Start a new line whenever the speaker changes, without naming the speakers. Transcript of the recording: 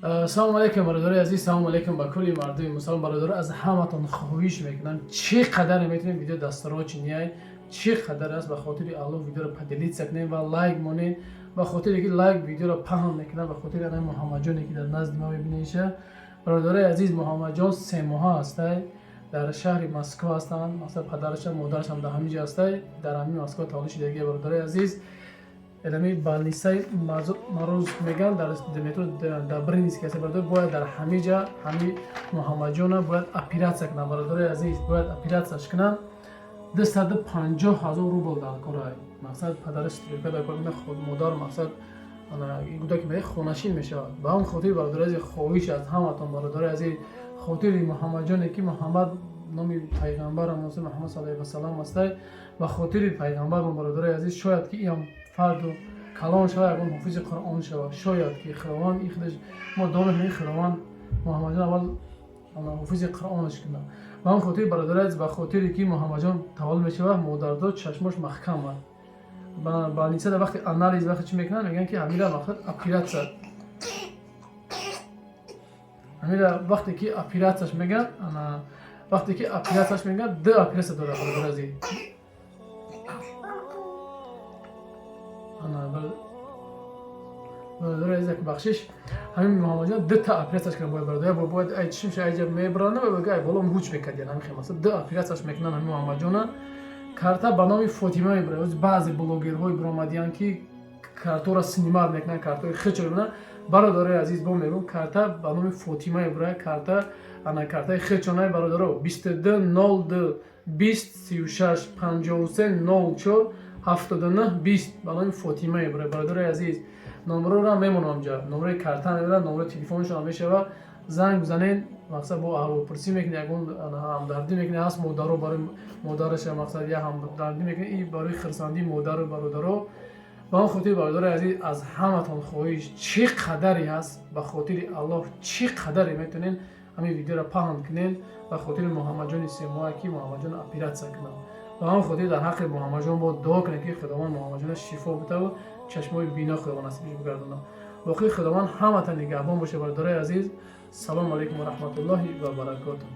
салому алейкум бародари азиз, салому алейкум ба кулли мардуми мусулмон. Бародари, аз ҳаматон хоҳиш мекунам, чӣ қадар метавонем видео дастароҷи ниҳай, чӣ қадар аст ба хотири Аллоҳ видеоро поделиться кунем ва лайк монем. Ба хотире ки лайк видеоро паҳн мекунам, ба хотири ана Муҳаммадҷоне ки дар назди ма мебинеша. Бародари азиз, Муҳаммадҷон 3 моҳа ҳастай, дар шаҳри Москва ҳастанд. Мақсад падарашам модарашам дар ҳамин ҷо ҳастай, дар ҳамин Москва таваллуд шудагӣ. Бародари азиз, элами больницаи марӯз меган дар метро Добрынинский аст. Бародари, бояд дар ҳамин ҷа ҳамин Муҳаммадҷона бояд оператсия кунам. Бародари азиз, бояд оператсияш кунам. 250,000 рубл дар кора. Мақсад падараш стрелка дар кора, модар мақсад гуда ки хонашин мешавад. Ба ҳамин хотир бародари азиз, хоҳиш аз ҳаматон бародари азиз, хотири Муҳаммадҷоне ки Муҳаммад номи пайғамбарам Муҳаммад саллаллоҳу алайҳи ва саллам астай, ба хотири пайғамбарам бародари азиз, шояд ки ин фарду калон шава, ягон ҳофизи Қуръон шава. Шояд ки худованд ин худаш мо донем ин худованд Муҳаммадҷон аввал ҳофизи Қуръонаш кунад. Ба ҳамин хотир бародари азиз, ба хотире ки Муҳаммадҷон таваллуд мешава, модардод чашмош маҳкам аст. Ба больницада вақти анализ вақти чӣ мекунанд, мегӯянд ки ҳамира мақсад оператсия. ҳамира вақте ки оператсияш мегӯянд, вақте ки оператсияш мегӯянд, 2 оператсия дорад бародари азиз. бародари азиз, як бахшиш, ҳамин Муҳаммадҷон 2 та оператсияш кунад бародари. Бояд ай чишм ша айҷа мебаранд, ай боло ҳуч мекардияд ҳамин хел. Мақсад 2 оператсияш мекунанд ҳамин Муҳаммадҷона. Карта ба номи Фотима мебарад. Баъзе блогерҳои биромадиянд ки картора снимат мекунанд, картаи хичро мебаранд. Бародари азиз, бо мегӯям, карта ба номи Фотима мебарад. Карта картаи хичронай бародаро 2202 20 36 53 04 79 20 ба номи Фотима мебарад. Бародари азиз, номероро мемонам ҷа, номерои карта мебарад, номерои телефоншон мешава. Занг бизанед, мақсад бо аҳволпурсӣ мекунед, ягон ҳамдардӣ мекунед. Ҳаст модаро барои модараша, мақсад я ҳамдардӣ мекунед, и барои хирсандии модару бародаро. Ба ҳамин хотир бародари азиз, аз ҳаматон хоҳиш, чӣ қадаре ҳаст, ба хотири Аллоҳ чӣ қадаре метавонен ҳамин видеоро паҳн кунен, ба хотири Муҳаммадҷони 3 моҳа ки Муҳаммадҷон оператсия кунад. Ба ҳамин хотир дар ҳаққи Муҳаммадҷон бо дуо кунед ки худованд Муҳаммадҷона шифо битаву чашмои бино худованд насиб гардонад. боқӣ худованд ҳаматон нигаҳбон боша. Бародари азиз, салому алейкум ва раҳматуллоҳи ва баракатуҳ.